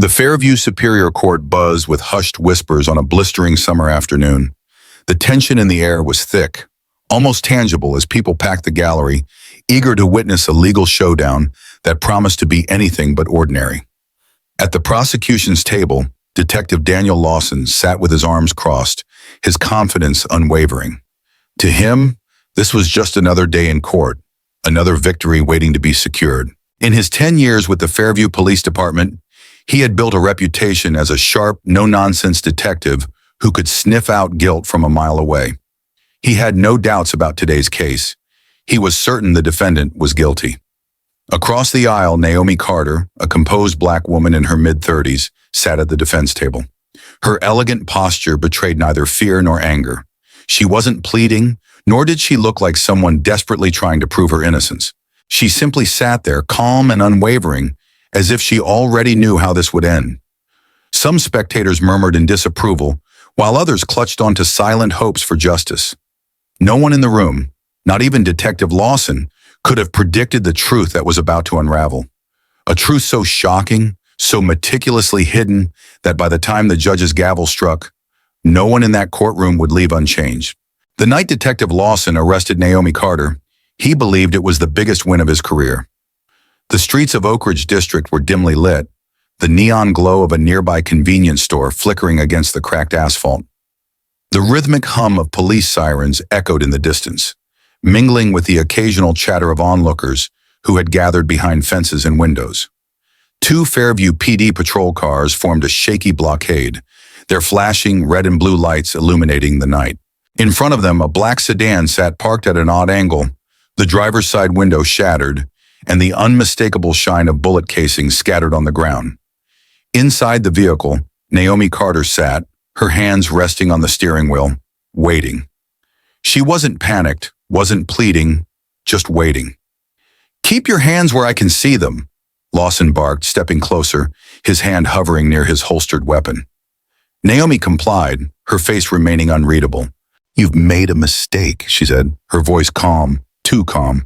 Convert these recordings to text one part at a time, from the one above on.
The Fairview Superior Court buzzed with hushed whispers on a blistering summer afternoon. The tension in the air was thick, almost tangible as people packed the gallery, eager to witness a legal showdown that promised to be anything but ordinary. At the prosecution's table, Detective Daniel Lawson sat with his arms crossed, his confidence unwavering. To him, this was just another day in court, another victory waiting to be secured. In his 10 years with the Fairview Police Department, he had built a reputation as a sharp, no-nonsense detective who could sniff out guilt from a mile away. He had no doubts about today's case. He was certain the defendant was guilty. Across the aisle, Naomi Carter, a composed black woman in her mid-30s, sat at the defense table. Her elegant posture betrayed neither fear nor anger. She wasn't pleading, nor did she look like someone desperately trying to prove her innocence. She simply sat there, calm and unwavering, as if she already knew how this would end. Some spectators murmured in disapproval, while others clutched onto silent hopes for justice. No one in the room, not even Detective Lawson, could have predicted the truth that was about to unravel. A truth so shocking, so meticulously hidden, that by the time the judge's gavel struck, no one in that courtroom would leave unchanged. The night Detective Lawson arrested Naomi Carter, he believed it was the biggest win of his career. The streets of Oak Ridge District were dimly lit, the neon glow of a nearby convenience store flickering against the cracked asphalt. The rhythmic hum of police sirens echoed in the distance, mingling with the occasional chatter of onlookers who had gathered behind fences and windows. Two Fairview PD patrol cars formed a shaky blockade, their flashing red and blue lights illuminating the night. In front of them, a black sedan sat parked at an odd angle, the driver's side window shattered, and the unmistakable shine of bullet casings scattered on the ground. Inside the vehicle, Naomi Carter sat, her hands resting on the steering wheel, waiting. She wasn't panicked, wasn't pleading, just waiting. "Keep your hands where I can see them," Lawson barked, stepping closer, his hand hovering near his holstered weapon. Naomi complied, her face remaining unreadable. "You've made a mistake," she said, her voice calm, too calm.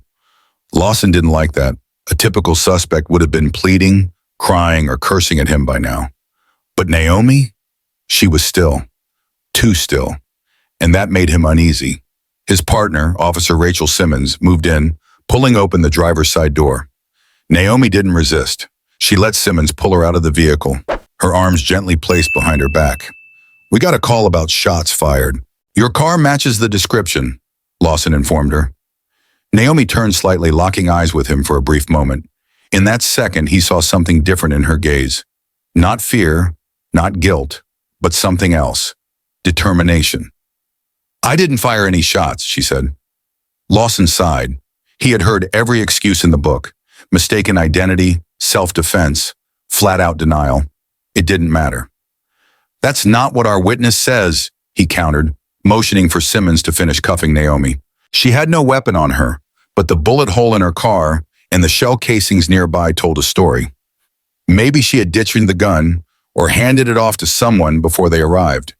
Lawson didn't like that. A typical suspect would have been pleading, crying, or cursing at him by now. But Naomi? She was still. Too still. And that made him uneasy. His partner, Officer Rachel Simmons, moved in, pulling open the driver's side door. Naomi didn't resist. She let Simmons pull her out of the vehicle, her arms gently placed behind her back. "We got a call about shots fired. Your car matches the description," Lawson informed her. Naomi turned slightly, locking eyes with him for a brief moment. In that second, he saw something different in her gaze. Not fear, not guilt, but something else. Determination. "I didn't fire any shots," she said. Lawson sighed. He had heard every excuse in the book. Mistaken identity, self-defense, flat-out denial. It didn't matter. "That's not what our witness says," he countered, motioning for Simmons to finish cuffing Naomi. She had no weapon on her, but the bullet hole in her car and the shell casings nearby told a story. Maybe she had ditched the gun or handed it off to someone before they arrived.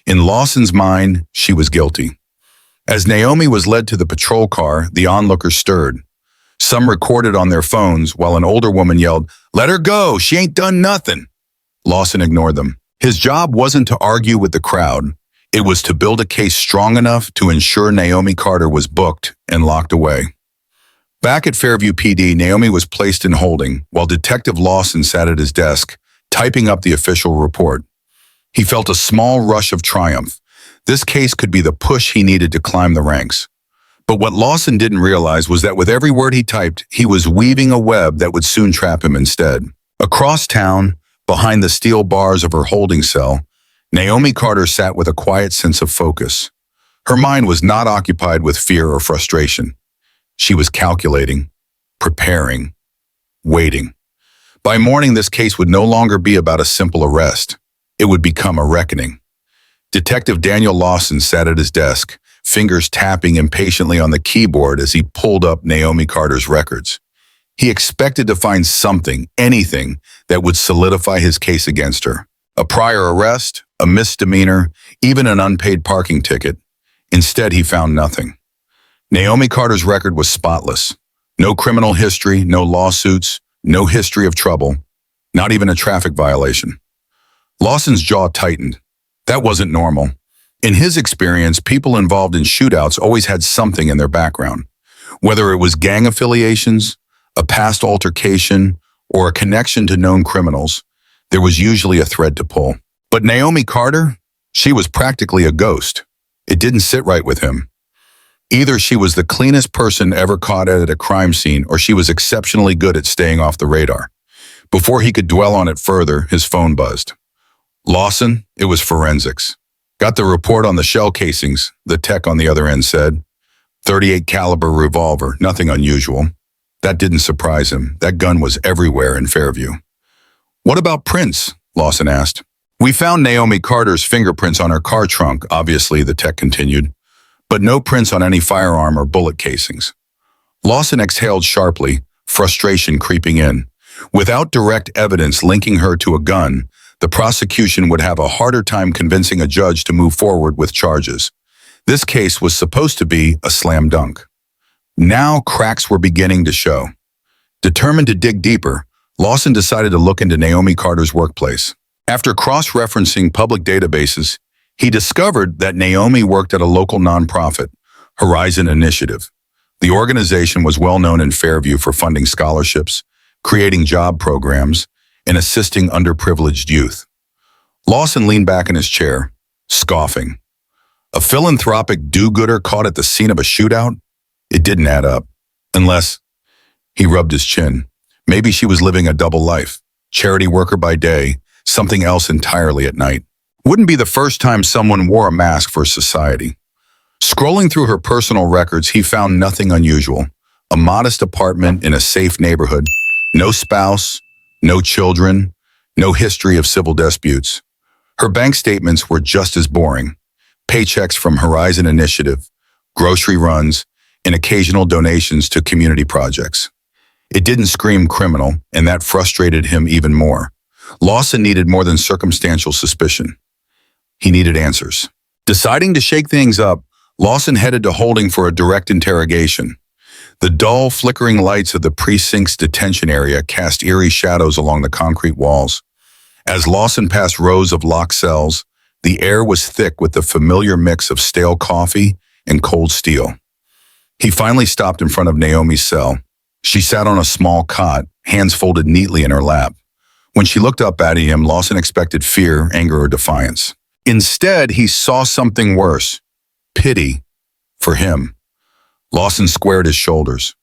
In Lawson's mind, she was guilty. As Naomi was led to the patrol car, the onlookers stirred. Some recorded on their phones while an older woman yelled, "Let her go, she ain't done nothing." Lawson ignored them. His job wasn't to argue with the crowd. It was to build a case strong enough to ensure Naomi Carter was booked and locked away. Back at Fairview PD, Naomi was placed in holding, while Detective Lawson sat at his desk, typing up the official report. He felt a small rush of triumph. This case could be the push he needed to climb the ranks. But what Lawson didn't realize was that with every word he typed, he was weaving a web that would soon trap him instead. Across town, behind the steel bars of her holding cell, Naomi Carter sat with a quiet sense of focus. Her mind was not occupied with fear or frustration. She was calculating, preparing, waiting. By morning, this case would no longer be about a simple arrest. It would become a reckoning. Detective Daniel Lawson sat at his desk, fingers tapping impatiently on the keyboard as he pulled up Naomi Carter's records. He expected to find something, anything, that would solidify his case against her. A prior arrest, a misdemeanor, even an unpaid parking ticket. Instead, he found nothing. Naomi Carter's record was spotless. No criminal history, no lawsuits, no history of trouble. Not even a traffic violation. Lawson's jaw tightened. That wasn't normal. In his experience, people involved in shootouts always had something in their background. Whether it was gang affiliations, a past altercation, or a connection to known criminals, there was usually a thread to pull. But Naomi Carter? She was practically a ghost. It didn't sit right with him. Either she was the cleanest person ever caught at a crime scene, or she was exceptionally good at staying off the radar. Before he could dwell on it further, his phone buzzed. Lawson, it was forensics. Got the report on the shell casings, the tech on the other end said. .38 caliber revolver, nothing unusual. That didn't surprise him. That gun was everywhere in Fairview. What about prints? Lawson asked. We found Naomi Carter's fingerprints on her car trunk, obviously, the tech continued, but no prints on any firearm or bullet casings. Lawson exhaled sharply, frustration creeping in. Without direct evidence linking her to a gun, the prosecution would have a harder time convincing a judge to move forward with charges. This case was supposed to be a slam dunk. Now cracks were beginning to show. Determined to dig deeper, Lawson decided to look into Naomi Carter's workplace. After cross-referencing public databases, he discovered that Naomi worked at a local nonprofit, Horizon Initiative. The organization was well known in Fairview for funding scholarships, creating job programs, and assisting underprivileged youth. Lawson leaned back in his chair, scoffing. A philanthropic do-gooder caught at the scene of a shootout? It didn't add up. Unless, he rubbed his chin, maybe she was living a double life, charity worker by day, something else entirely at night. Wouldn't be the first time someone wore a mask for society. Scrolling through her personal records, he found nothing unusual. A modest apartment in a safe neighborhood, no spouse, no children, no history of civil disputes. Her bank statements were just as boring. Paychecks from Horizon Initiative, grocery runs, and occasional donations to community projects. It didn't scream criminal, and that frustrated him even more. Lawson needed more than circumstantial suspicion. He needed answers. Deciding to shake things up, Lawson headed to Holding for a direct interrogation. The dull, flickering lights of the precinct's detention area cast eerie shadows along the concrete walls. As Lawson passed rows of locked cells, the air was thick with the familiar mix of stale coffee and cold steel. He finally stopped in front of Naomi's cell. She sat on a small cot, hands folded neatly in her lap. When she looked up at him, Lawson expected fear, anger, or defiance. Instead, he saw something worse. Pity. For him. Lawson squared his shoulders.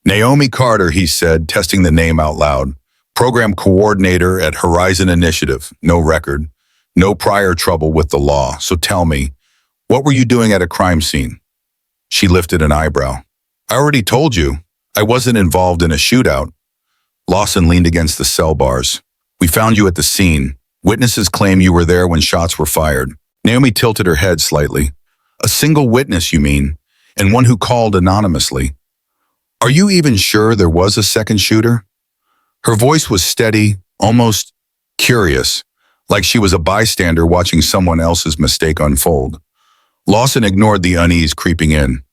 Naomi Carter, he said, testing the name out loud. Program coordinator at Horizon Initiative. No record. No prior trouble with the law. So tell me, what were you doing at a crime scene? She lifted an eyebrow. I already told you. I wasn't involved in a shootout. Lawson leaned against the cell bars. We found you at the scene. Witnesses claim you were there when shots were fired. Naomi tilted her head slightly. A single witness, you mean, and one who called anonymously. Are you even sure there was a second shooter? Her voice was steady, almost curious, like she was a bystander watching someone else's mistake unfold. Lawson ignored the unease creeping in.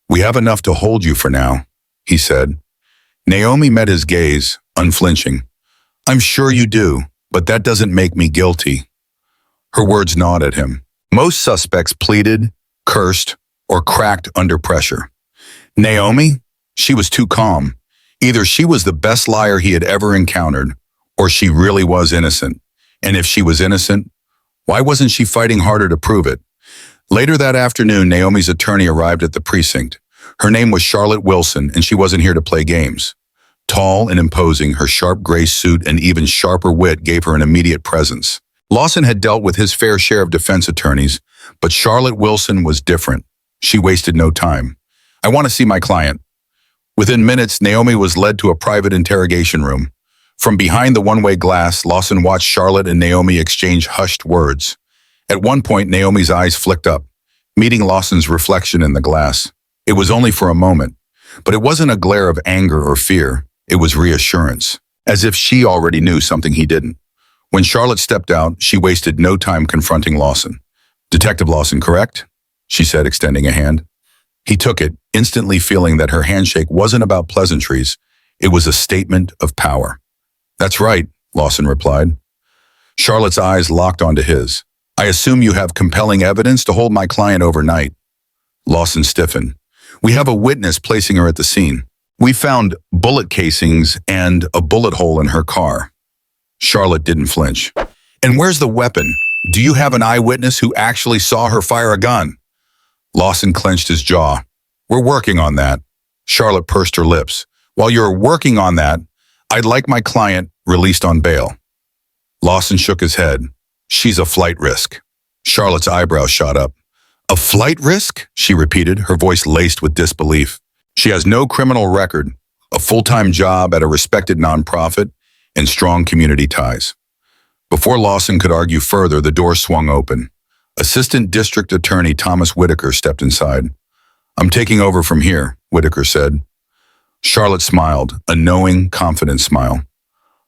We have enough to hold you for now, he said. Naomi met his gaze, unflinching. I'm sure you do, but that doesn't make me guilty. Her words gnawed at him. Most suspects pleaded, cursed, or cracked under pressure. Naomi? She was too calm. Either she was the best liar he had ever encountered, or she really was innocent. And if she was innocent, why wasn't she fighting harder to prove it? Later that afternoon, Naomi's attorney arrived at the precinct. Her name was Charlotte Wilson, and she wasn't here to play games. Tall and imposing, her sharp gray suit and even sharper wit gave her an immediate presence. Lawson had dealt with his fair share of defense attorneys, but Charlotte Wilson was different. She wasted no time. I want to see my client. Within minutes, Naomi was led to a private interrogation room. From behind the one-way glass, Lawson watched Charlotte and Naomi exchange hushed words. At one point, Naomi's eyes flicked up, meeting Lawson's reflection in the glass. It was only for a moment, but it wasn't a glare of anger or fear. It was reassurance, as if she already knew something he didn't. When Charlotte stepped out, she wasted no time confronting Lawson. Detective Lawson, correct? She said, extending a hand. He took it, instantly feeling that her handshake wasn't about pleasantries. It was a statement of power. That's right, Lawson replied. Charlotte's eyes locked onto his. I assume you have compelling evidence to hold my client overnight. Lawson stiffened. We have a witness placing her at the scene. We found bullet casings and a bullet hole in her car. Charlotte didn't flinch. And where's the weapon? Do you have an eyewitness who actually saw her fire a gun? Lawson clenched his jaw. We're working on that. Charlotte pursed her lips. While you're working on that, I'd like my client released on bail. Lawson shook his head. She's a flight risk. Charlotte's eyebrows shot up. A flight risk? She repeated, her voice laced with disbelief. She has no criminal record, a full-time job at a respected nonprofit, and strong community ties. Before Lawson could argue further, the door swung open. Assistant District Attorney Thomas Whitaker stepped inside. I'm taking over from here, Whitaker said. Charlotte smiled, a knowing, confident smile.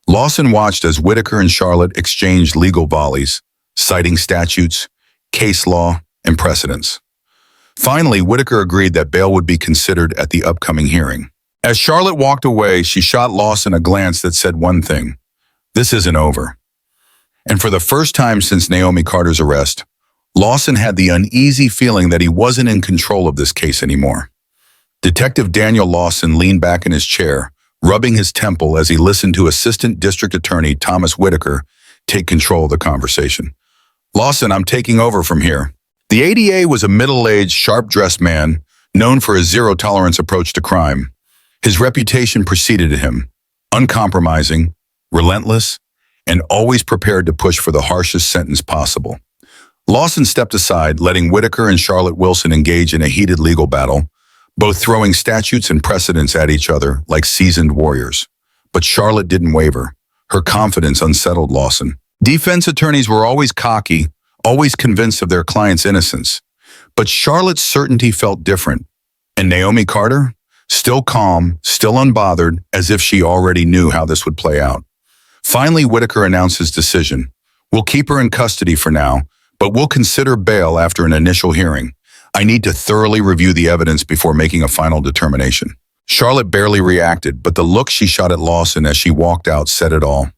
Lawson watched as Whitaker and Charlotte exchanged legal volleys, citing statutes, case law, and precedents. Finally, Whitaker agreed that bail would be considered at the upcoming hearing. As Charlotte walked away, she shot Lawson a glance that said one thing: this isn't over. And for the first time since Naomi Carter's arrest, Lawson had the uneasy feeling that he wasn't in control of this case anymore. Detective Daniel Lawson leaned back in his chair, rubbing his temple as he listened to Assistant District Attorney Thomas Whitaker take control of the conversation. Lawson, I'm taking over from here. The ADA was a middle-aged, sharp-dressed man known for his zero-tolerance approach to crime. His reputation preceded him: uncompromising, relentless, and always prepared to push for the harshest sentence possible. Lawson stepped aside, letting Whitaker and Charlotte Wilson engage in a heated legal battle, both throwing statutes and precedents at each other like seasoned warriors. But Charlotte didn't waver. Her confidence unsettled Lawson. Defense attorneys were always cocky, always convinced of their client's innocence. But Charlotte's certainty felt different. And Naomi Carter? Still calm, still unbothered, as if she already knew how this would play out. Finally, Whitaker announced his decision. We'll keep her in custody for now, but we'll consider bail after an initial hearing. I need to thoroughly review the evidence before making a final determination. Charlotte barely reacted, but the look she shot at Lawson as she walked out said it all.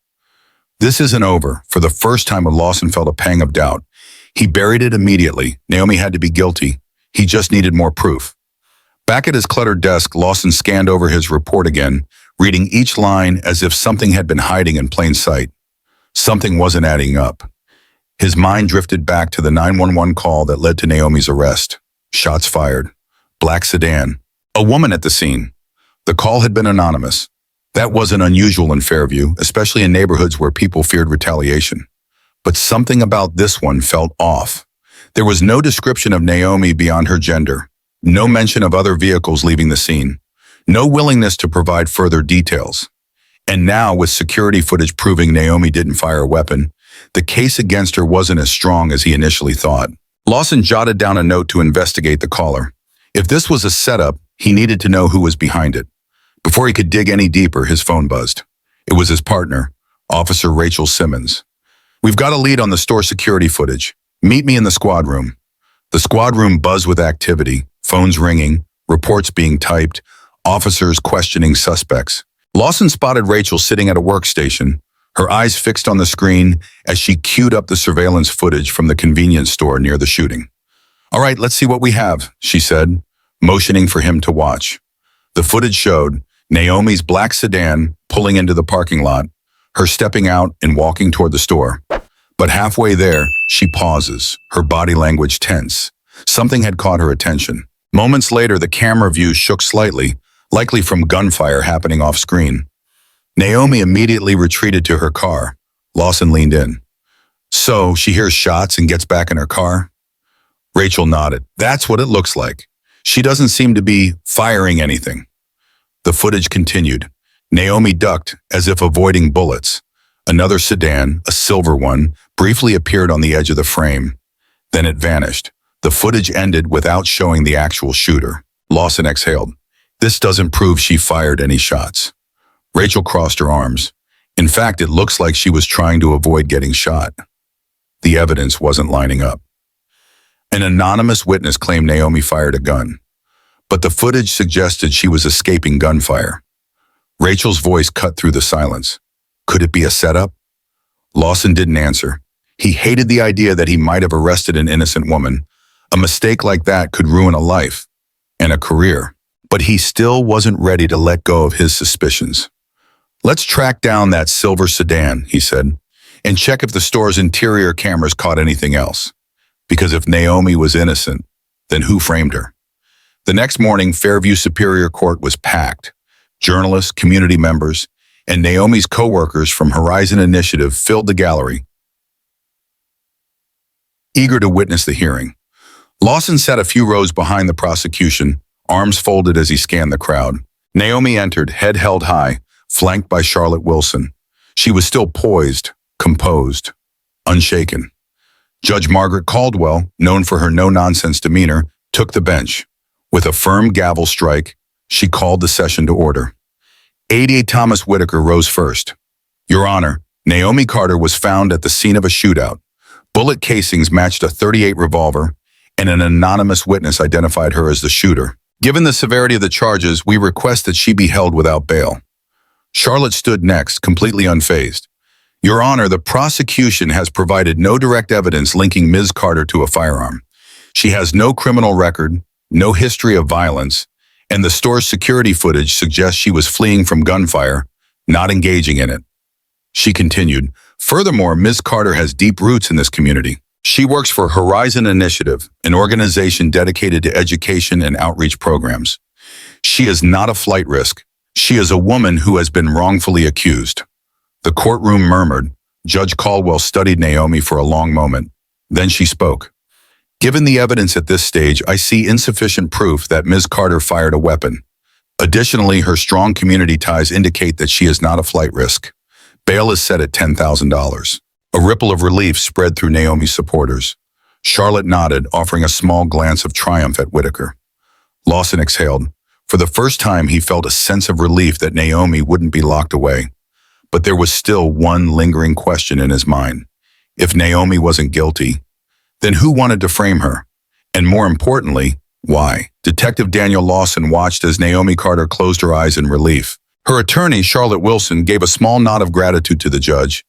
This isn't over. For the first time, Lawson felt a pang of doubt. He buried it immediately. Naomi had to be guilty. He just needed more proof. Back at his cluttered desk, Lawson scanned over his report again, reading each line as if something had been hiding in plain sight. Something wasn't adding up. His mind drifted back to the 911 call that led to Naomi's arrest. Shots fired. Black sedan. A woman at the scene. The call had been anonymous. That wasn't unusual in Fairview, especially in neighborhoods where people feared retaliation. But something about this one felt off. There was no description of Naomi beyond her gender. No mention of other vehicles leaving the scene. No willingness to provide further details. And now, with security footage proving Naomi didn't fire a weapon, the case against her wasn't as strong as he initially thought. Lawson jotted down a note to investigate the caller. If this was a setup, he needed to know who was behind it. Before he could dig any deeper, his phone buzzed. It was his partner, Officer Rachel Simmons. We've got a lead on the store security footage. Meet me in the squad room. The squad room buzzed with activity, phones ringing, reports being typed, officers questioning suspects. Lawson spotted Rachel sitting at a workstation, her eyes fixed on the screen as she queued up the surveillance footage from the convenience store near the shooting. All right, let's see what we have, she said, motioning for him to watch. The footage showed Naomi's black sedan pulling into the parking lot, her stepping out and walking toward the store. But halfway there, she pauses, her body language tense. Something had caught her attention. Moments later, the camera view shook slightly, likely from gunfire happening off-screen. Naomi immediately retreated to her car. Lawson leaned in. So, she hears shots and gets back in her car? Rachel nodded. That's what it looks like. She doesn't seem to be firing anything. The footage continued. Naomi ducked, as if avoiding bullets. Another sedan, a silver one, briefly appeared on the edge of the frame. Then it vanished. The footage ended without showing the actual shooter. Lawson exhaled. This doesn't prove she fired any shots. Rachel crossed her arms. In fact, it looks like she was trying to avoid getting shot. The evidence wasn't lining up. An anonymous witness claimed Naomi fired a gun, but the footage suggested she was escaping gunfire. Rachel's voice cut through the silence. Could it be a setup? Lawson didn't answer. He hated the idea that he might have arrested an innocent woman. A mistake like that could ruin a life and a career. But he still wasn't ready to let go of his suspicions. "Let's track down that silver sedan," he said, "and check if the store's interior cameras caught anything else. Because if Naomi was innocent, then who framed her?" The next morning, Fairview Superior Court was packed. Journalists, community members, and Naomi's co-workers from Horizon Initiative filled the gallery, eager to witness the hearing. Lawson sat a few rows behind the prosecution, arms folded as he scanned the crowd. Naomi entered, head held high, flanked by Charlotte Wilson. She was still poised, composed, unshaken. Judge Margaret Caldwell, known for her no-nonsense demeanor, took the bench. With a firm gavel strike, she called the session to order. ADA Thomas Whitaker rose first. "Your Honor, Naomi Carter was found at the scene of a shootout. Bullet casings matched a .38 revolver, and an anonymous witness identified her as the shooter. Given the severity of the charges, we request that she be held without bail." Charlotte stood next, completely unfazed. "Your Honor, the prosecution has provided no direct evidence linking Ms. Carter to a firearm. She has no criminal record, no history of violence, and the store's security footage suggests she was fleeing from gunfire, not engaging in it." She continued, "Furthermore, Ms. Carter has deep roots in this community. She works for Horizon Initiative, an organization dedicated to education and outreach programs. She is not a flight risk. She is a woman who has been wrongfully accused." The courtroom murmured. Judge Caldwell studied Naomi for a long moment. Then she spoke. "Given the evidence at this stage, I see insufficient proof that Ms. Carter fired a weapon. Additionally, her strong community ties indicate that she is not a flight risk. Bail is set at $10,000. A ripple of relief spread through Naomi's supporters. Charlotte nodded, offering a small glance of triumph at Whitaker. Lawson exhaled. For the first time, he felt a sense of relief that Naomi wouldn't be locked away. But there was still one lingering question in his mind. If Naomi wasn't guilty, then who wanted to frame her? And more importantly, why? Detective Daniel Lawson watched as Naomi Carter closed her eyes in relief. Her attorney, Charlotte Wilson, gave a small nod of gratitude to the judge,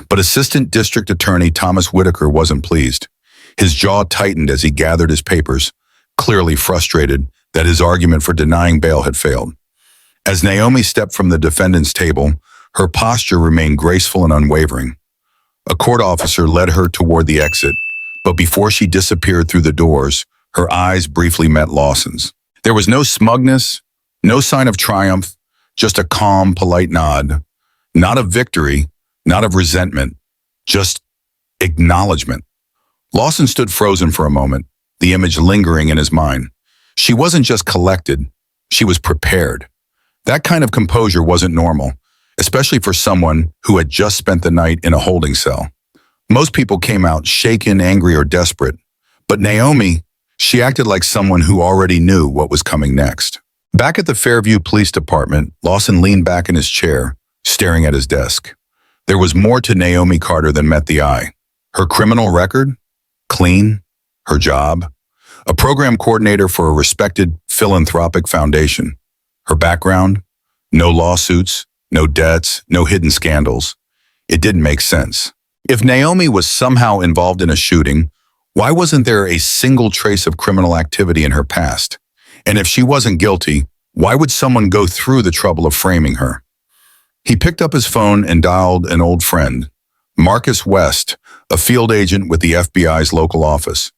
but Assistant District Attorney Thomas Whitaker wasn't pleased. His jaw tightened as he gathered his papers, clearly frustrated that his argument for denying bail had failed. As Naomi stepped from the defendant's table, her posture remained graceful and unwavering. A court officer led her toward the exit, but before she disappeared through the doors, her eyes briefly met Lawson's. There was no smugness, no sign of triumph, just a calm, polite nod. Not of victory, not of resentment, just acknowledgement. Lawson stood frozen for a moment, the image lingering in his mind. She wasn't just collected, she was prepared. That kind of composure wasn't normal, especially for someone who had just spent the night in a holding cell. Most people came out shaken, angry, or desperate. But Naomi, she acted like someone who already knew what was coming next. Back at the Fairview Police Department, Lawson leaned back in his chair, staring at his desk. There was more to Naomi Carter than met the eye. Her criminal record? Clean. Her job? A program coordinator for a respected philanthropic foundation. Her background? No lawsuits, no debts, no hidden scandals. It didn't make sense. If Naomi was somehow involved in a shooting, why wasn't there a single trace of criminal activity in her past? And if she wasn't guilty, why would someone go through the trouble of framing her? He picked up his phone and dialed an old friend, Marcus West, a field agent with the FBI's local office.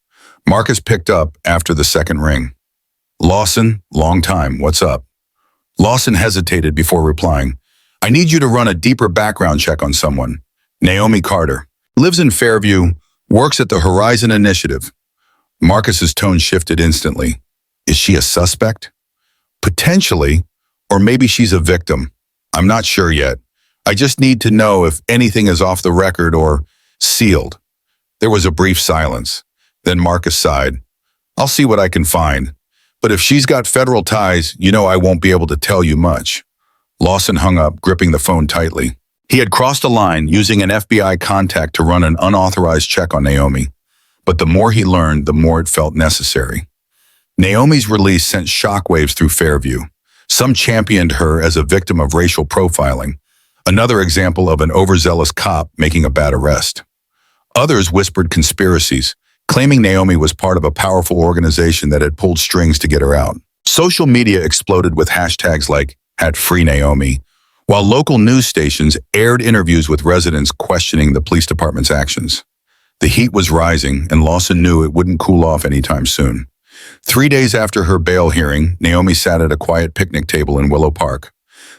Marcus picked up after the second ring. "Lawson, long time, what's up?" Lawson hesitated before replying. "I need you to run a deeper background check on someone. Naomi Carter. Lives in Fairview, works at the Horizon Initiative." Marcus's tone shifted instantly. "Is she a suspect?" "Potentially, or maybe she's a victim. I'm not sure yet. I just need to know if anything is off the record or sealed." There was a brief silence. Then Marcus sighed. "I'll see what I can find. But if she's got federal ties, you know I won't be able to tell you much." Lawson hung up, gripping the phone tightly. He had crossed a line, using an FBI contact to run an unauthorized check on Naomi. But the more he learned, the more it felt necessary. Naomi's release sent shockwaves through Fairview. Some championed her as a victim of racial profiling. Another example of an overzealous cop making a bad arrest. Others whispered conspiracies, claiming Naomi was part of a powerful organization that had pulled strings to get her out. Social media exploded with hashtags like #FreeNaomi, while local news stations aired interviews with residents questioning the police department's actions. The heat was rising, and Lawson knew it wouldn't cool off anytime soon. 3 days after her bail hearing, Naomi sat at a quiet picnic table in Willow Park.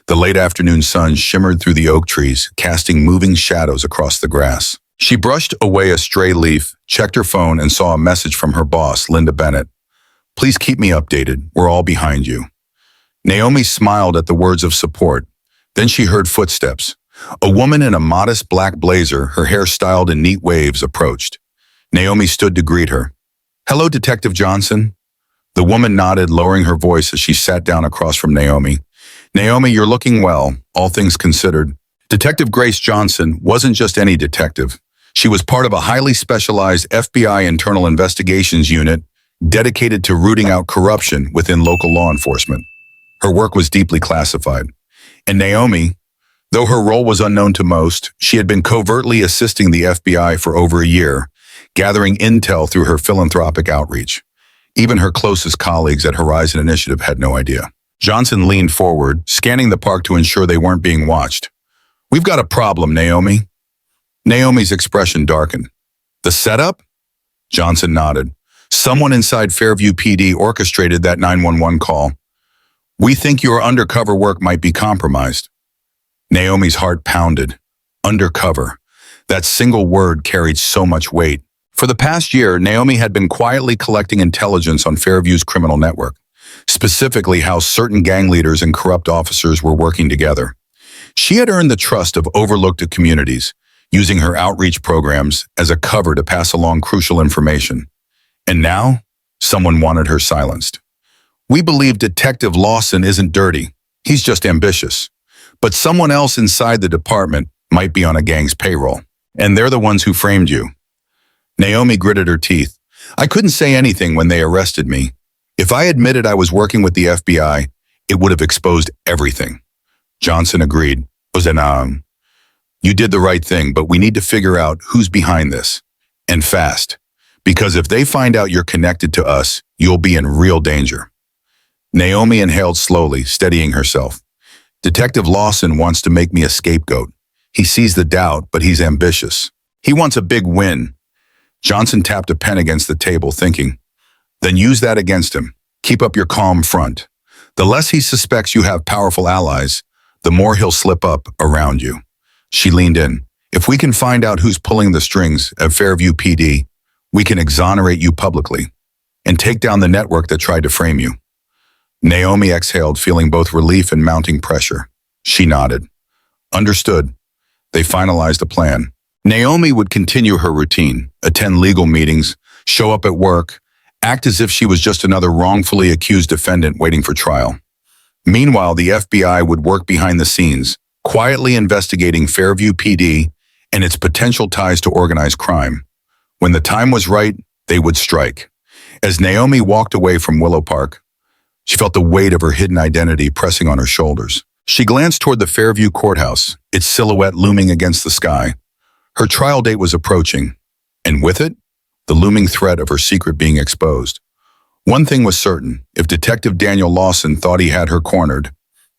The late afternoon sun shimmered through the oak trees, casting moving shadows across the grass. She brushed away a stray leaf, checked her phone, and saw a message from her boss, Linda Bennett. "Please keep me updated. We're all behind you." Naomi smiled at the words of support. Then she heard footsteps. A woman in a modest black blazer, her hair styled in neat waves, approached. Naomi stood to greet her. "Hello, Detective Johnson." The woman nodded, lowering her voice as she sat down across from Naomi. "Naomi, you're looking well, all things considered." Detective Grace Johnson wasn't just any detective. She was part of a highly specialized FBI internal investigations unit dedicated to rooting out corruption within local law enforcement. Her work was deeply classified. And Naomi, though her role was unknown to most, she had been covertly assisting the FBI for over a year, gathering intel through her philanthropic outreach. Even her closest colleagues at Horizon Initiative had no idea. Johnson leaned forward, scanning the park to ensure they weren't being watched. "We've got a problem, Naomi." Naomi's expression darkened. "The setup?" Johnson nodded. "Someone inside Fairview PD orchestrated that 911 call. We think your undercover work might be compromised." Naomi's heart pounded. Undercover. That single word carried so much weight. For the past year, Naomi had been quietly collecting intelligence on Fairview's criminal network, specifically how certain gang leaders and corrupt officers were working together. She had earned the trust of overlooked communities, using her outreach programs as a cover to pass along crucial information. And now, someone wanted her silenced. "We believe Detective Lawson isn't dirty. He's just ambitious. But someone else inside the department might be on a gang's payroll. And they're the ones who framed you." Naomi gritted her teeth. "I couldn't say anything when they arrested me. If I admitted I was working with the FBI, it would have exposed everything." Johnson agreed. "You did the right thing, but we need to figure out who's behind this. And fast. Because if they find out you're connected to us, you'll be in real danger." Naomi inhaled slowly, steadying herself. "Detective Lawson wants to make me a scapegoat. He sees the doubt, but he's ambitious. He wants a big win." Johnson tapped a pen against the table, thinking, "Then use that against him. Keep up your calm front. The less he suspects you have powerful allies, the more he'll slip up around you." She leaned in. "If we can find out who's pulling the strings at Fairview PD, we can exonerate you publicly and take down the network that tried to frame you." Naomi exhaled, feeling both relief and mounting pressure. She nodded. "Understood." They finalized a plan. Naomi would continue her routine, attend legal meetings, show up at work, act as if she was just another wrongfully accused defendant waiting for trial. Meanwhile, the FBI would work behind the scenes, quietly investigating Fairview PD and its potential ties to organized crime. When the time was right, they would strike. As Naomi walked away from Willow Park, she felt the weight of her hidden identity pressing on her shoulders. She glanced toward the Fairview courthouse, its silhouette looming against the sky. Her trial date was approaching, and with it, the looming threat of her secret being exposed. One thing was certain: if Detective Daniel Lawson thought he had her cornered,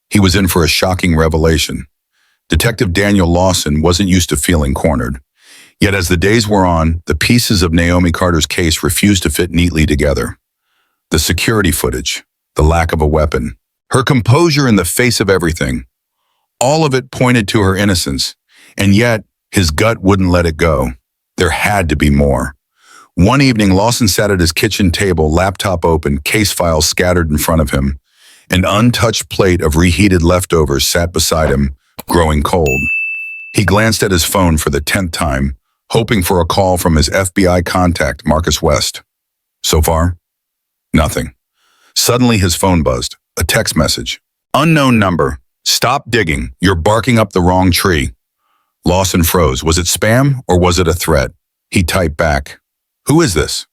he was in for a shocking revelation. Detective Daniel Lawson wasn't used to feeling cornered. Yet as the days wore on, the pieces of Naomi Carter's case refused to fit neatly together. The security footage, the lack of a weapon, her composure in the face of everything. All of it pointed to her innocence, and yet his gut wouldn't let it go. There had to be more. One evening, Lawson sat at his kitchen table, laptop open, case files scattered in front of him. An untouched plate of reheated leftovers sat beside him, growing cold. He glanced at his phone for the 10th time, hoping for a call from his FBI contact, Marcus West. So far, nothing. Suddenly his phone buzzed. A text message. "Unknown number. Stop digging. You're barking up the wrong tree." Lawson froze. Was it spam or was it a threat? He typed back, "Who is this?"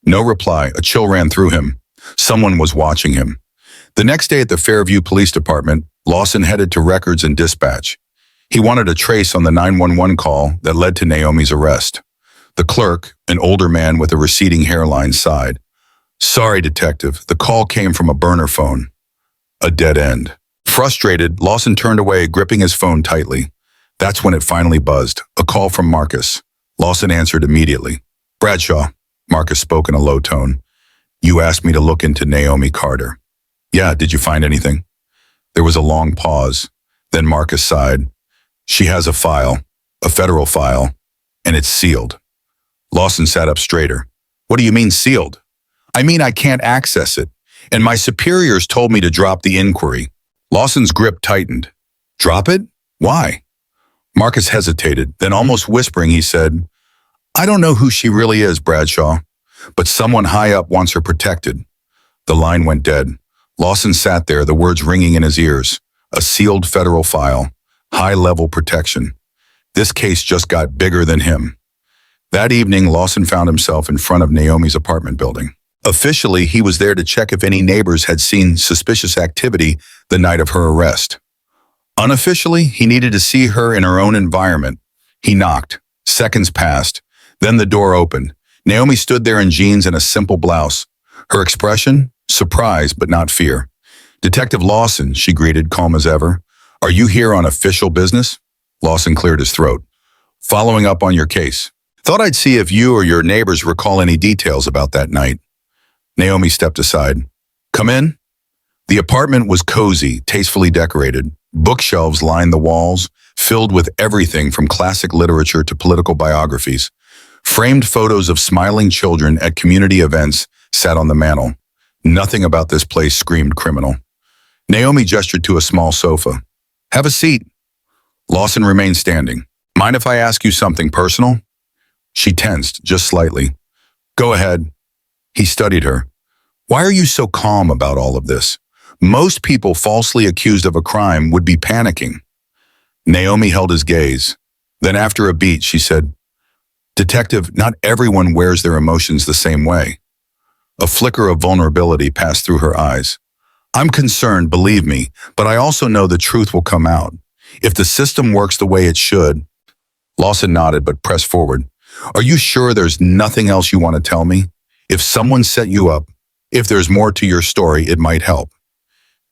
No reply. A chill ran through him. Someone was watching him. The next day at the Fairview Police Department, Lawson headed to records and dispatch. He wanted a trace on the 911 call that led to Naomi's arrest. The clerk, an older man with a receding hairline, sighed. Sorry, detective, the call came from a burner phone. A dead end. Frustrated, Lawson turned away, gripping his phone tightly. That's when it finally buzzed. A call from Marcus. Lawson answered immediately. Bradshaw, Marcus spoke in a low tone. You asked me to look into Naomi Carter. Yeah, did you find anything? There was a long pause. Then Marcus sighed. She has a file, a federal file, and it's sealed. Lawson sat up straighter. What do you mean sealed? I mean I can't access it, and my superiors told me to drop the inquiry. Lawson's grip tightened. Drop it? Why? Marcus hesitated, then almost whispering he said, I don't know who she really is, Bradshaw, but someone high up wants her protected. The line went dead. Lawson sat there, the words ringing in his ears. A sealed federal file. High-level protection. This case just got bigger than him. That evening, Lawson found himself in front of Naomi's apartment building. Officially, he was there to check if any neighbors had seen suspicious activity the night of her arrest. Unofficially, he needed to see her in her own environment. He knocked. Seconds passed. Then the door opened. Naomi stood there in jeans and a simple blouse. Her expression? Surprise, but not fear. Detective Lawson, she greeted, calm as ever. Are you here on official business? Lawson cleared his throat. Following up on your case. Thought I'd see if you or your neighbors recall any details about that night. Naomi stepped aside. Come in. The apartment was cozy, tastefully decorated. Bookshelves lined the walls, filled with everything from classic literature to political biographies. Framed photos of smiling children at community events sat on the mantel. Nothing about this place screamed criminal. Naomi gestured to a small sofa. Have a seat. Lawson remained standing. Mind if I ask you something personal? She tensed, just slightly. Go ahead. He studied her. Why are you so calm about all of this? Most people falsely accused of a crime would be panicking. Naomi held his gaze. Then after a beat, she said, Detective, not everyone wears their emotions the same way. A flicker of vulnerability passed through her eyes. I'm concerned, believe me, but I also know the truth will come out. If the system works the way it should. Lawson nodded but pressed forward. Are you sure there's nothing else you want to tell me? If someone set you up, if there's more to your story, it might help.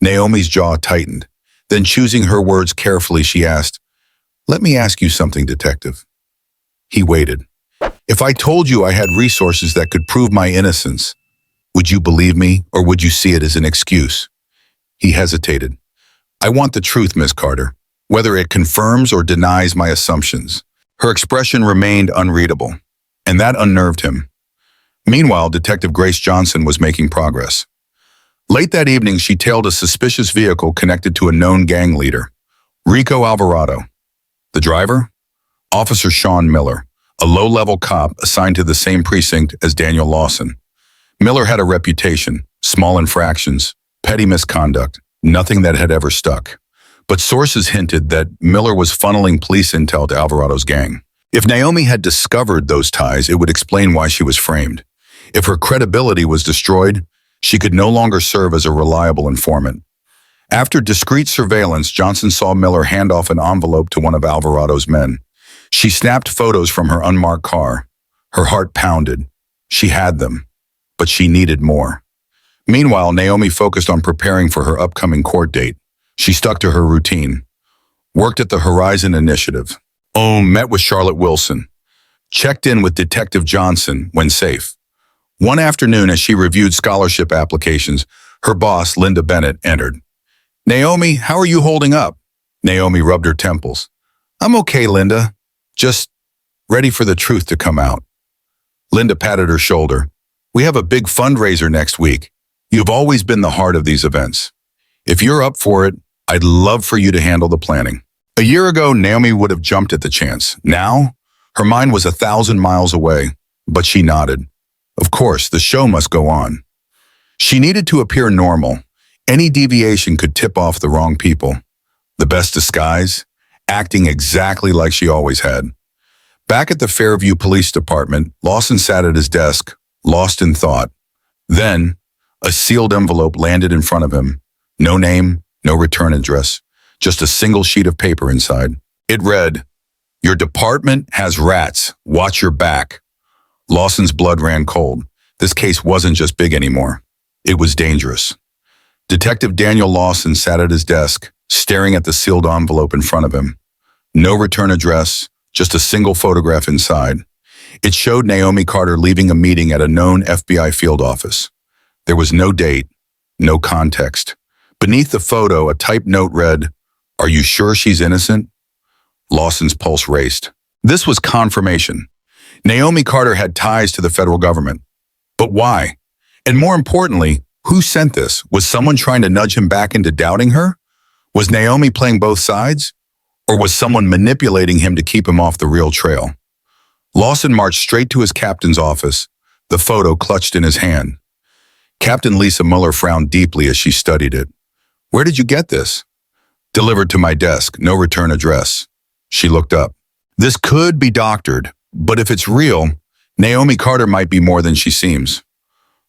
Naomi's jaw tightened. Then choosing her words carefully, she asked, Let me ask you something, detective. He waited. If I told you I had resources that could prove my innocence, would you believe me or would you see it as an excuse? He hesitated. I want the truth, Miss Carter, whether it confirms or denies my assumptions. Her expression remained unreadable, and that unnerved him. Meanwhile, Detective Grace Johnson was making progress. Late that evening, she tailed a suspicious vehicle connected to a known gang leader, Rico Alvarado. The driver? Officer Sean Miller, a low-level cop assigned to the same precinct as Daniel Lawson. Miller had a reputation, small infractions, petty misconduct, nothing that had ever stuck. But sources hinted that Miller was funneling police intel to Alvarado's gang. If Naomi had discovered those ties, it would explain why she was framed. If her credibility was destroyed, she could no longer serve as a reliable informant. After discreet surveillance, Johnson saw Miller hand off an envelope to one of Alvarado's men. She snapped photos from her unmarked car. Her heart pounded. She had them, but she needed more. Meanwhile, Naomi focused on preparing for her upcoming court date. She stuck to her routine. Worked at the Horizon Initiative. Met with Charlotte Wilson. Checked in with Detective Johnson when safe. One afternoon, as she reviewed scholarship applications, her boss, Linda Bennett, entered. Naomi, how are you holding up? Naomi rubbed her temples. I'm okay, Linda. Just ready for the truth to come out. Linda patted her shoulder. We have a big fundraiser next week. You've always been the heart of these events. If you're up for it, I'd love for you to handle the planning. A year ago, Naomi would have jumped at the chance. Now, her mind was 1,000 miles away, but she nodded. Of course, the show must go on. She needed to appear normal. Any deviation could tip off the wrong people. The best disguise, acting exactly like she always had. Back at the Fairview Police Department, Lawson sat at his desk, lost in thought. Then, a sealed envelope landed in front of him. No name, no return address, just a single sheet of paper inside. It read, "Your department has rats. Watch your back." Lawson's blood ran cold. This case wasn't just big anymore. It was dangerous. Detective Daniel Lawson sat at his desk, staring at the sealed envelope in front of him. No return address, just a single photograph inside. It showed Naomi Carter leaving a meeting at a known FBI field office. There was no date, no context. Beneath the photo, a typed note read, "Are you sure she's innocent?" Lawson's pulse raced. This was confirmation. Naomi Carter had ties to the federal government. But why? And more importantly, who sent this? Was someone trying to nudge him back into doubting her? Was Naomi playing both sides? Or was someone manipulating him to keep him off the real trail? Lawson marched straight to his captain's office, the photo clutched in his hand. Captain Lisa Muller frowned deeply as she studied it. "Where did you get this?" "Delivered to my desk, no return address." She looked up. "This could be doctored, but if it's real, Naomi Carter might be more than she seems."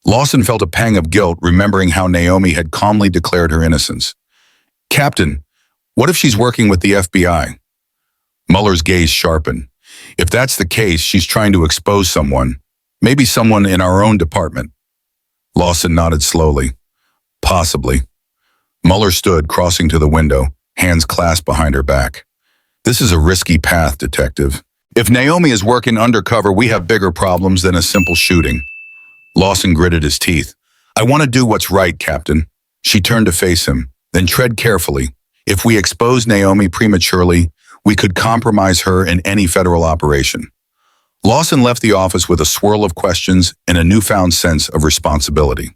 Lawson felt a pang of guilt remembering how Naomi had calmly declared her innocence. "Captain, what if she's working with the FBI?" Muller's gaze sharpened. "If that's the case, she's trying to expose someone, maybe someone in our own department." Lawson nodded slowly. "Possibly." Muller stood, crossing to the window, hands clasped behind her back. "This is a risky path, Detective. If Naomi is working undercover, we have bigger problems than a simple shooting." Lawson gritted his teeth. "I want to do what's right, Captain." She turned to face him. "Then tread carefully. If we expose Naomi prematurely, we could compromise her in any federal operation." Lawson left the office with a swirl of questions and a newfound sense of responsibility.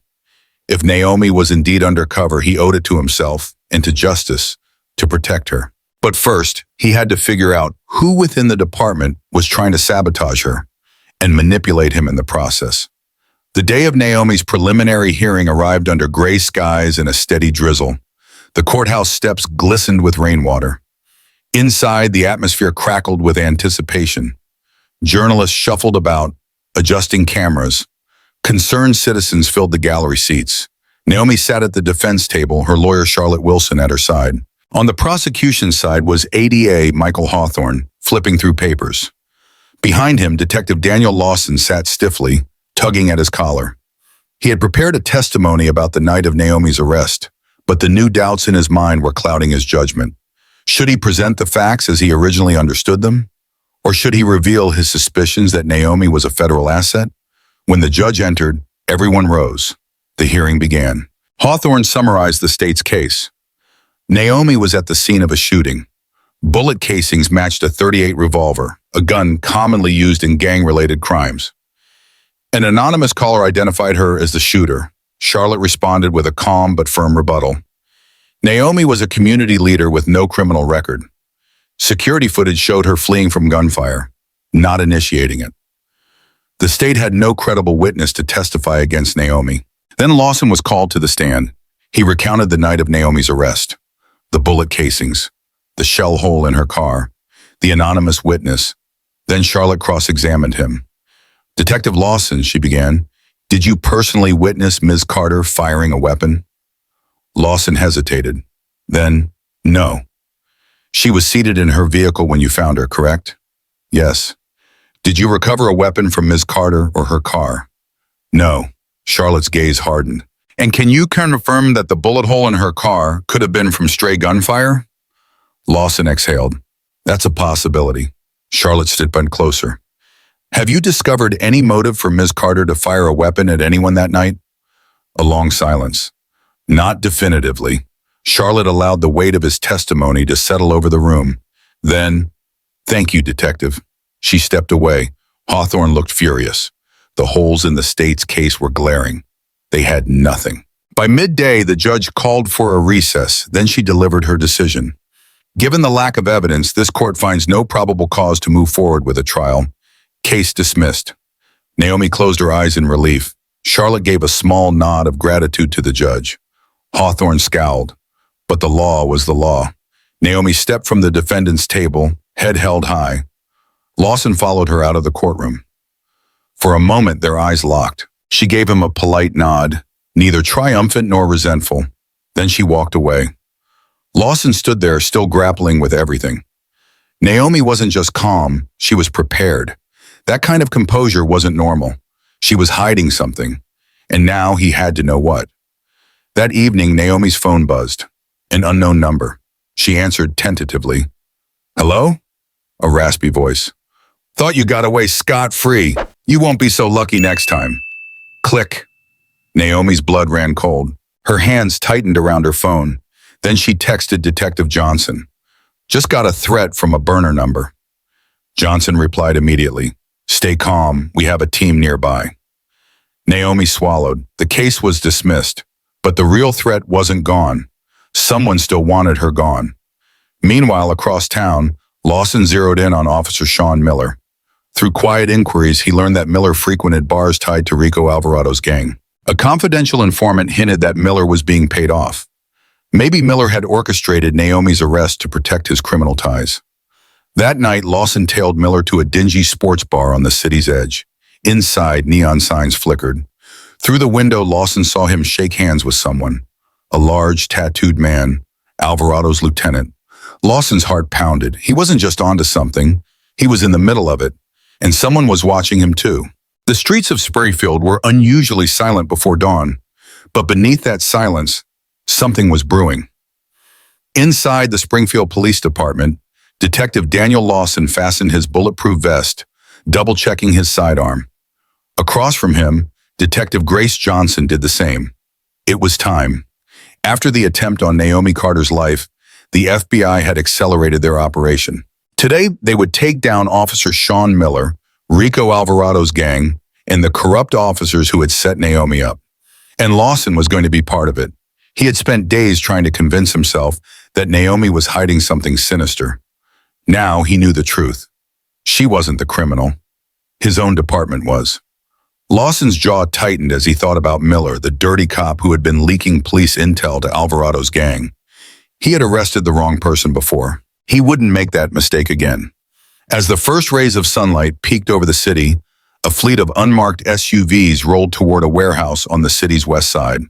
If Naomi was indeed undercover, he owed it to himself and to justice to protect her. But first, he had to figure out who within the department was trying to sabotage her and manipulate him in the process. The day of Naomi's preliminary hearing arrived under gray skies and a steady drizzle. The courthouse steps glistened with rainwater. Inside, the atmosphere crackled with anticipation. Journalists shuffled about, adjusting cameras. Concerned citizens filled the gallery seats. Naomi sat at the defense table, her lawyer Charlotte Wilson at her side. On the prosecution side was ADA Michael Hawthorne, flipping through papers. Behind him, Detective Daniel Lawson sat stiffly, tugging at his collar. He had prepared a testimony about the night of Naomi's arrest, but the new doubts in his mind were clouding his judgment. Should he present the facts as he originally understood them? Or should he reveal his suspicions that Naomi was a federal asset? When the judge entered, everyone rose. The hearing began. Hawthorne summarized the state's case. Naomi was at the scene of a shooting. Bullet casings matched a .38 revolver, a gun commonly used in gang-related crimes. An anonymous caller identified her as the shooter. Charlotte responded with a calm but firm rebuttal. Naomi was a community leader with no criminal record. Security footage showed her fleeing from gunfire, not initiating it. The state had no credible witness to testify against Naomi. Then Lawson was called to the stand. He recounted the night of Naomi's arrest, the bullet casings, the shell hole in her car, the anonymous witness. Then Charlotte cross-examined him. "Detective Lawson," she began, "did you personally witness Ms. Carter firing a weapon?" Lawson hesitated. Then, "No." "She was seated in her vehicle when you found her, correct?" "Yes." "Did you recover a weapon from Ms. Carter or her car?" "No." Charlotte's gaze hardened. "And can you confirm that the bullet hole in her car could have been from stray gunfire?" Lawson exhaled. "That's a possibility." Charlotte stepped closer. "Have you discovered any motive for Ms. Carter to fire a weapon at anyone that night?" A long silence. "Not definitively." Charlotte allowed the weight of his testimony to settle over the room. Then, "Thank you, Detective." She stepped away. Hawthorne looked furious. The holes in the state's case were glaring. They had nothing. By midday, the judge called for a recess, then she delivered her decision. Given the lack of evidence, this court finds no probable cause to move forward with a trial. Case dismissed. Naomi closed her eyes in relief. Charlotte gave a small nod of gratitude to the judge. Hawthorne scowled. But the law was the law. Naomi stepped from the defendant's table, head held high. Lawson followed her out of the courtroom. For a moment, their eyes locked. She gave him a polite nod, neither triumphant nor resentful. Then she walked away. Lawson stood there, still grappling with everything. Naomi wasn't just calm, she was prepared. That kind of composure wasn't normal. She was hiding something, and now he had to know what. That evening, Naomi's phone buzzed. An unknown number. She answered tentatively. "Hello?" A raspy voice. "Thought you got away scot-free. You won't be so lucky next time." Click. Naomi's blood ran cold. Her hands tightened around her phone. Then she texted Detective Johnson. "Just got a threat from a burner number." Johnson replied immediately. "Stay calm, we have a team nearby." Naomi swallowed. The case was dismissed, but the real threat wasn't gone. Someone still wanted her gone. Meanwhile, across town, Lawson zeroed in on Officer Sean Miller. Through quiet inquiries, he learned that Miller frequented bars tied to Rico Alvarado's gang. A confidential informant hinted that Miller was being paid off. Maybe Miller had orchestrated Naomi's arrest to protect his criminal ties. That night, Lawson tailed Miller to a dingy sports bar on the city's edge. Inside, neon signs flickered. Through the window, Lawson saw him shake hands with someone. A large, tattooed man, Alvarado's lieutenant. Lawson's heart pounded. He wasn't just onto something. He was in the middle of it. And someone was watching him too. The streets of Springfield were unusually silent before dawn. But beneath that silence, something was brewing. Inside the Springfield Police Department, Detective Daniel Lawson fastened his bulletproof vest, double-checking his sidearm. Across from him, Detective Grace Johnson did the same. It was time. After the attempt on Naomi Carter's life, the FBI had accelerated their operation. Today, they would take down Officer Sean Miller, Rico Alvarado's gang, and the corrupt officers who had set Naomi up. And Lawson was going to be part of it. He had spent days trying to convince himself that Naomi was hiding something sinister. Now he knew the truth. She wasn't the criminal. His own department was. Lawson's jaw tightened as he thought about Miller, the dirty cop who had been leaking police intel to Alvarado's gang. He had arrested the wrong person before. He wouldn't make that mistake again. As the first rays of sunlight peeked over the city, a fleet of unmarked SUVs rolled toward a warehouse on the city's west side.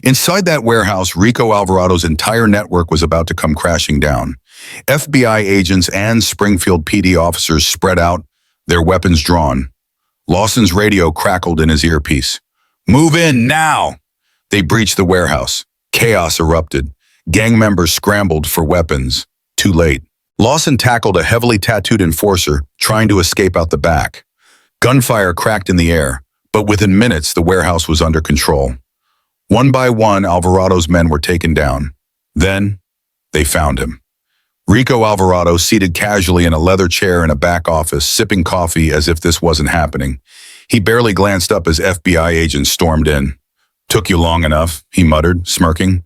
Inside that warehouse, Rico Alvarado's entire network was about to come crashing down. FBI agents and Springfield PD officers spread out, their weapons drawn. Lawson's radio crackled in his earpiece. "Move in now!" They breached the warehouse. Chaos erupted. Gang members scrambled for weapons. Too late. Lawson tackled a heavily tattooed enforcer trying to escape out the back. Gunfire cracked in the air, but within minutes the warehouse was under control. One by one, Alvarado's men were taken down. Then, they found him. Rico Alvarado, seated casually in a leather chair in a back office, sipping coffee as if this wasn't happening. He barely glanced up as FBI agents stormed in. "Took you long enough," he muttered, smirking.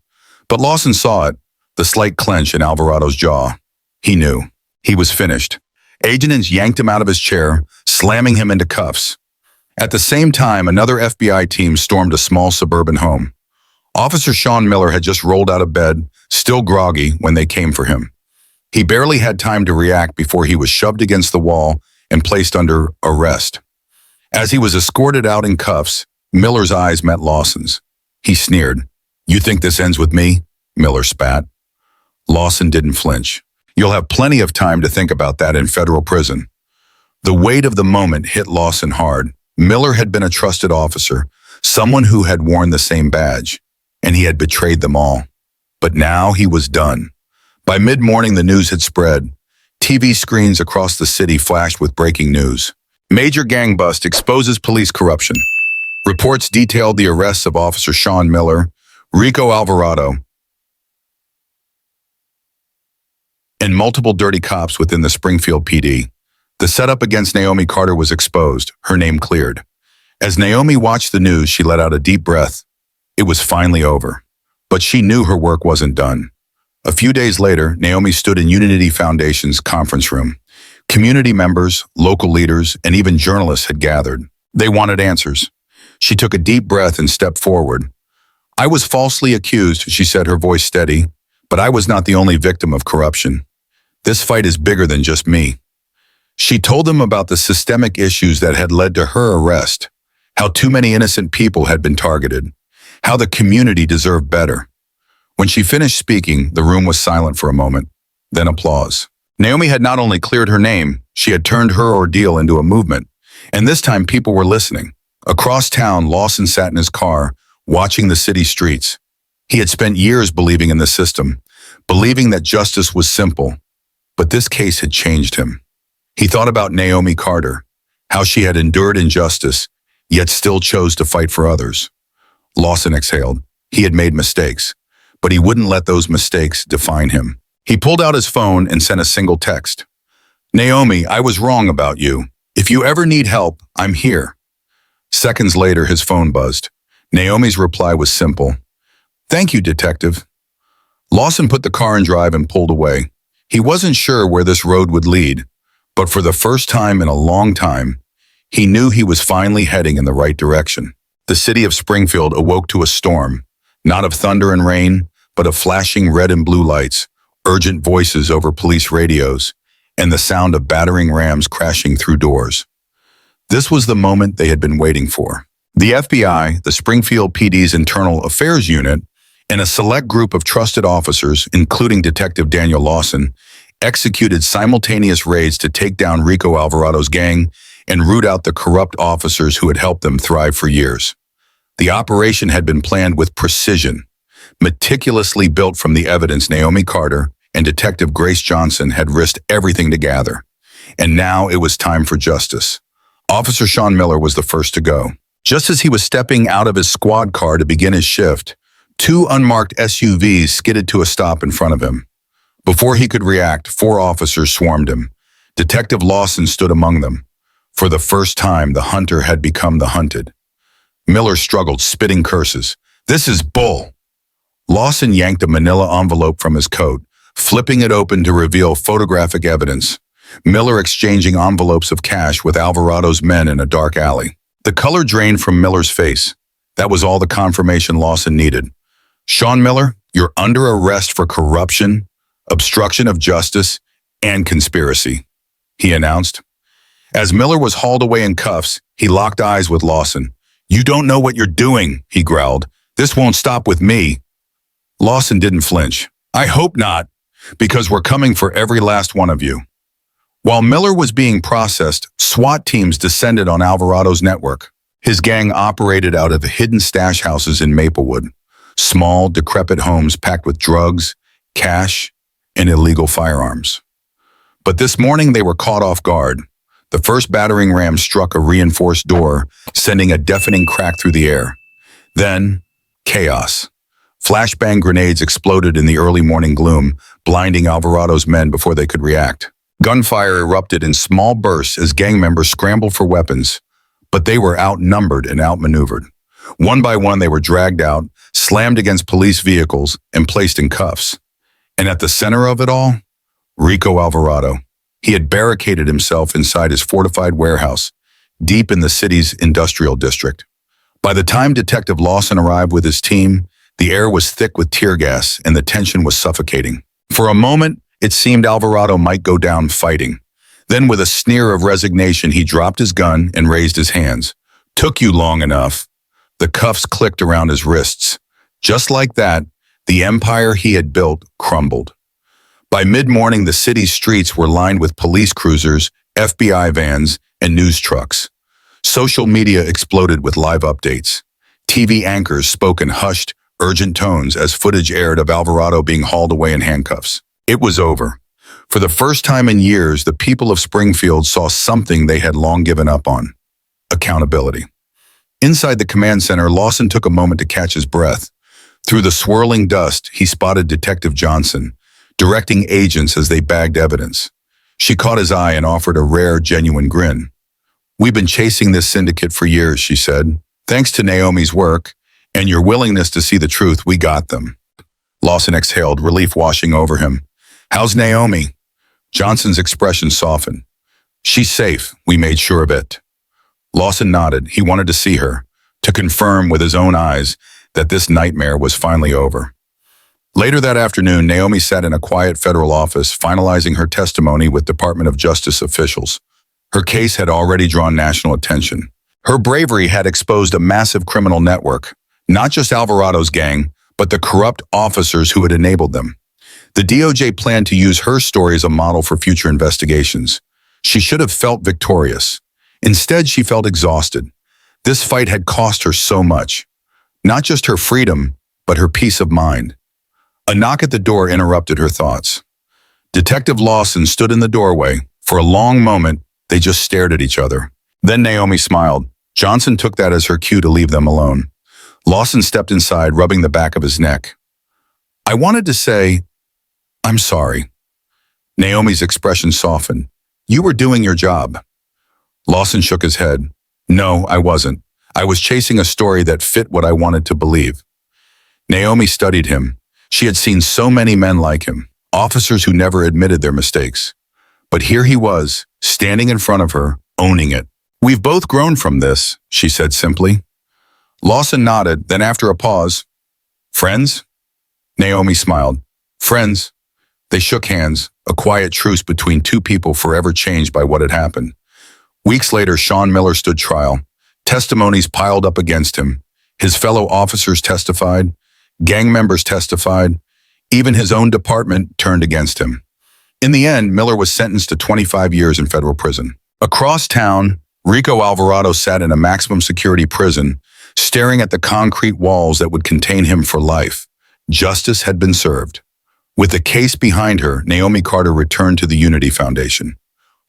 But Lawson saw it, the slight clench in Alvarado's jaw. He knew. He was finished. Agents yanked him out of his chair, slamming him into cuffs. At the same time, another FBI team stormed a small suburban home. Officer Sean Miller had just rolled out of bed, still groggy, when they came for him. He barely had time to react before he was shoved against the wall and placed under arrest. As he was escorted out in cuffs, Miller's eyes met Lawson's. He sneered. "You think this ends with me?" Miller spat. Lawson didn't flinch. "You'll have plenty of time to think about that in federal prison." The weight of the moment hit Lawson hard. Miller had been a trusted officer, someone who had worn the same badge, and he had betrayed them all. But now he was done. By mid-morning, the news had spread. TV screens across the city flashed with breaking news. Major gang bust exposes police corruption. Reports detailed the arrests of Officer Sean Miller, Rico Alvarado, and multiple dirty cops within the Springfield PD. The setup against Naomi Carter was exposed, her name cleared. As Naomi watched the news, she let out a deep breath. It was finally over. But she knew her work wasn't done. A few days later, Naomi stood in Unity Foundation's conference room. Community members, local leaders, and even journalists had gathered. They wanted answers. She took a deep breath and stepped forward. "I was falsely accused," she said, her voice steady, "but I was not the only victim of corruption. This fight is bigger than just me." She told them about the systemic issues that had led to her arrest, how too many innocent people had been targeted, how the community deserved better. When she finished speaking, the room was silent for a moment, then applause. Naomi had not only cleared her name, she had turned her ordeal into a movement. And this time people were listening. Across town, Lawson sat in his car, watching the city streets. He had spent years believing in the system, believing that justice was simple. But this case had changed him. He thought about Naomi Carter, how she had endured injustice, yet still chose to fight for others. Lawson exhaled. He had made mistakes, but he wouldn't let those mistakes define him. He pulled out his phone and sent a single text. Naomi, I was wrong about you. If you ever need help, I'm here. Seconds later, his phone buzzed. Naomi's reply was simple. Thank you, detective. Lawson put the car in drive and pulled away. He wasn't sure where this road would lead, but for the first time in a long time, he knew he was finally heading in the right direction. The city of Springfield awoke to a storm, not of thunder and rain, but of flashing red and blue lights, urgent voices over police radios, and the sound of battering rams crashing through doors. This was the moment they had been waiting for. The FBI, the Springfield PD's Internal Affairs Unit, and a select group of trusted officers, including Detective Daniel Lawson, executed simultaneous raids to take down Rico Alvarado's gang and root out the corrupt officers who had helped them thrive for years. The operation had been planned with precision, meticulously built from the evidence Naomi Carter and Detective Grace Johnson had risked everything to gather. And now it was time for justice. Officer Sean Miller was the first to go. Just as he was stepping out of his squad car to begin his shift, two unmarked SUVs skidded to a stop in front of him. Before he could react, 4 officers swarmed him. Detective Lawson stood among them. For the first time, the hunter had become the hunted. Miller struggled, spitting curses. This is bull. Lawson yanked a manila envelope from his coat, flipping it open to reveal photographic evidence. Miller exchanging envelopes of cash with Alvarado's men in a dark alley. The color drained from Miller's face. That was all the confirmation Lawson needed. Sean Miller, you're under arrest for corruption, obstruction of justice, and conspiracy, he announced. As Miller was hauled away in cuffs, he locked eyes with Lawson. You don't know what you're doing, he growled. This won't stop with me. Lawson didn't flinch. I hope not, because we're coming for every last one of you. While Miller was being processed, SWAT teams descended on Alvarado's network. His gang operated out of hidden stash houses in Maplewood, small, decrepit homes packed with drugs, cash, and illegal firearms. But this morning they were caught off guard. The first battering ram struck a reinforced door, sending a deafening crack through the air. Then, chaos. Flashbang grenades exploded in the early morning gloom, blinding Alvarado's men before they could react. Gunfire erupted in small bursts as gang members scrambled for weapons, but they were outnumbered and outmaneuvered. One by one, they were dragged out, slammed against police vehicles, and placed in cuffs. And at the center of it all, Rico Alvarado. He had barricaded himself inside his fortified warehouse, deep in the city's industrial district. By the time Detective Lawson arrived with his team, the air was thick with tear gas and the tension was suffocating. For a moment, it seemed Alvarado might go down fighting. Then with a sneer of resignation, he dropped his gun and raised his hands. Took you long enough. The cuffs clicked around his wrists. Just like that, the empire he had built crumbled. By mid-morning, the city's streets were lined with police cruisers, FBI vans, and news trucks. Social media exploded with live updates. TV anchors spoke in hushed, urgent tones as footage aired of Alvarado being hauled away in handcuffs. It was over. For the first time in years, the people of Springfield saw something they had long given up on: accountability. Inside the command center, Lawson took a moment to catch his breath. Through the swirling dust, he spotted Detective Johnson, directing agents as they bagged evidence. She caught his eye and offered a rare, genuine grin. We've been chasing this syndicate for years, she said. Thanks to Naomi's work and your willingness to see the truth, we got them. Lawson exhaled, relief washing over him. How's Naomi? Johnson's expression softened. She's safe. We made sure of it. Lawson nodded. He wanted to see her, to confirm with his own eyes that this nightmare was finally over. Later that afternoon, Naomi sat in a quiet federal office, finalizing her testimony with Department of Justice officials. Her case had already drawn national attention. Her bravery had exposed a massive criminal network, not just Alvarado's gang, but the corrupt officers who had enabled them. The DOJ planned to use her story as a model for future investigations. She should have felt victorious. Instead, she felt exhausted. This fight had cost her so much. Not just her freedom, but her peace of mind. A knock at the door interrupted her thoughts. Detective Lawson stood in the doorway. For a long moment, they just stared at each other. Then Naomi smiled. Johnson took that as her cue to leave them alone. Lawson stepped inside, rubbing the back of his neck. I wanted to say, I'm sorry. Naomi's expression softened. You were doing your job. Lawson shook his head. No, I wasn't. I was chasing a story that fit what I wanted to believe. Naomi studied him. She had seen so many men like him, officers who never admitted their mistakes. But here he was, standing in front of her, owning it. We've both grown from this, she said simply. Lawson nodded, then after a pause, Friends? Naomi smiled. Friends. They shook hands, a quiet truce between two people forever changed by what had happened. Weeks later, Sean Miller stood trial. Testimonies piled up against him. His fellow officers testified. Gang members testified. Even his own department turned against him. In the end, Miller was sentenced to 25 years in federal prison. Across town, Rico Alvarado sat in a maximum security prison, staring at the concrete walls that would contain him for life. Justice had been served. With the case behind her, Naomi Carter returned to the Unity Foundation.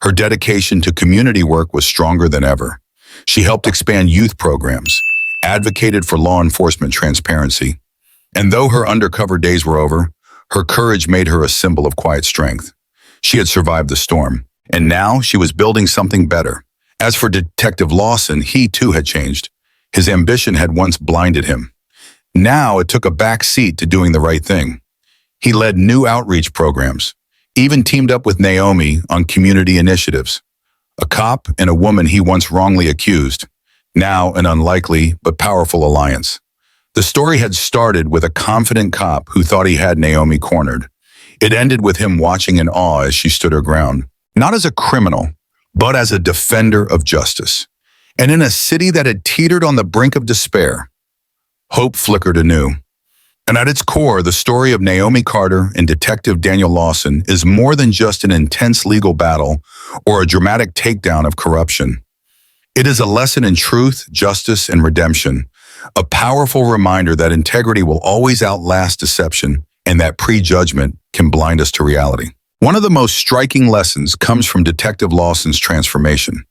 Her dedication to community work was stronger than ever. She helped expand youth programs, advocated for law enforcement transparency. And though her undercover days were over, her courage made her a symbol of quiet strength. She had survived the storm, and now she was building something better. As for Detective Lawson, he too had changed. His ambition had once blinded him. Now it took a back seat to doing the right thing. He led new outreach programs, even teamed up with Naomi on community initiatives. A cop and a woman he once wrongly accused, now an unlikely but powerful alliance. The story had started with a confident cop who thought he had Naomi cornered. It ended with him watching in awe as she stood her ground, not as a criminal, but as a defender of justice. And in a city that had teetered on the brink of despair, hope flickered anew. And at its core, the story of Naomi Carter and Detective Daniel Lawson is more than just an intense legal battle or a dramatic takedown of corruption. It is a lesson in truth, justice, and redemption, a powerful reminder that integrity will always outlast deception and that prejudgment can blind us to reality. One of the most striking lessons comes from Detective Lawson's transformation.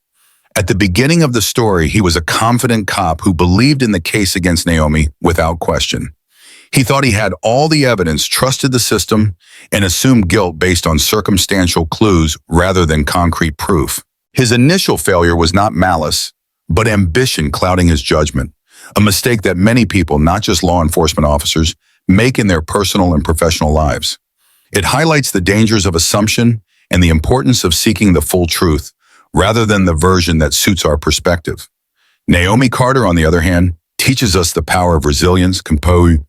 At the beginning of the story, he was a confident cop who believed in the case against Naomi without question. He thought he had all the evidence, trusted the system, and assumed guilt based on circumstantial clues rather than concrete proof. His initial failure was not malice, but ambition clouding his judgment, a mistake that many people, not just law enforcement officers, make in their personal and professional lives. It highlights the dangers of assumption and the importance of seeking the full truth, rather than the version that suits our perspective. Naomi Carter, on the other hand, teaches us the power of resilience, composure,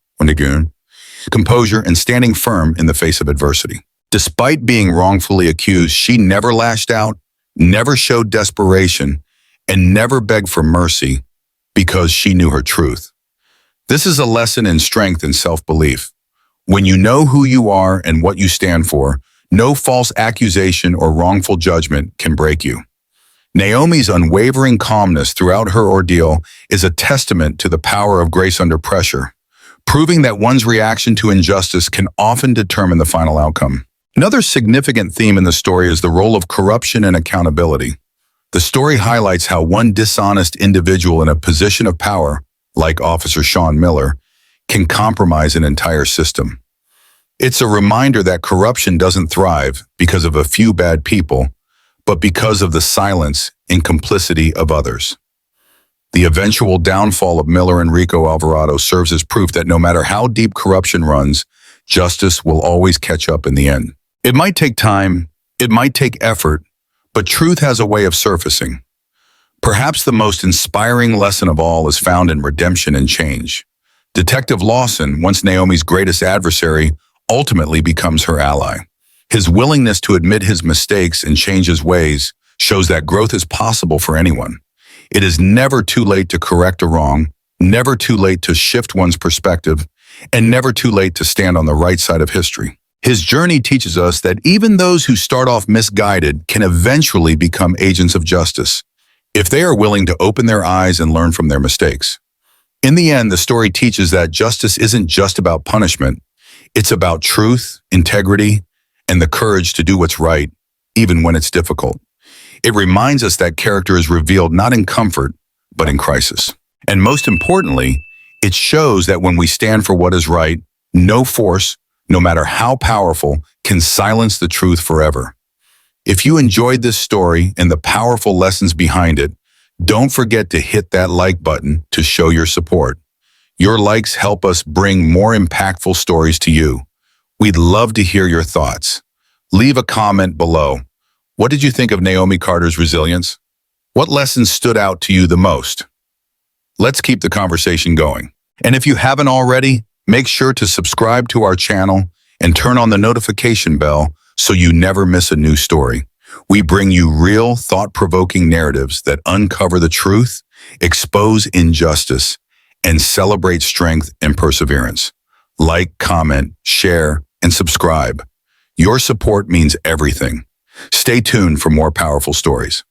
and standing firm in the face of adversity. Despite being wrongfully accused, she never lashed out, never showed desperation, and never begged for mercy because she knew her truth. This is a lesson in strength and self-belief. When you know who you are and what you stand for, no false accusation or wrongful judgment can break you. Naomi's unwavering calmness throughout her ordeal is a testament to the power of grace under pressure, proving that one's reaction to injustice can often determine the final outcome. Another significant theme in the story is the role of corruption and accountability. The story highlights how one dishonest individual in a position of power, like Officer Sean Miller, can compromise an entire system. It's a reminder that corruption doesn't thrive because of a few bad people, but because of the silence and complicity of others. The eventual downfall of Miller and Rico Alvarado serves as proof that no matter how deep corruption runs, justice will always catch up in the end. It might take time, it might take effort, but truth has a way of surfacing. Perhaps the most inspiring lesson of all is found in redemption and change. Detective Lawson, once Naomi's greatest adversary, ultimately becomes her ally. His willingness to admit his mistakes and change his ways shows that growth is possible for anyone. It is never too late to correct a wrong, never too late to shift one's perspective, and never too late to stand on the right side of history. His journey teaches us that even those who start off misguided can eventually become agents of justice, if they are willing to open their eyes and learn from their mistakes. In the end, the story teaches that justice isn't just about punishment. It's about truth, integrity, and the courage to do what's right, even when it's difficult. It reminds us that character is revealed not in comfort, but in crisis. And most importantly, it shows that when we stand for what is right, no force, no matter how powerful, can silence the truth forever. If you enjoyed this story and the powerful lessons behind it, don't forget to hit that like button to show your support. Your likes help us bring more impactful stories to you. We'd love to hear your thoughts. Leave a comment below. What did you think of Naomi Carter's resilience? What lessons stood out to you the most? Let's keep the conversation going. And if you haven't already, make sure to subscribe to our channel and turn on the notification bell so you never miss a new story. We bring you real, thought-provoking narratives that uncover the truth, expose injustice, and celebrate strength and perseverance. Like, comment, share, and subscribe. Your support means everything. Stay tuned for more powerful stories.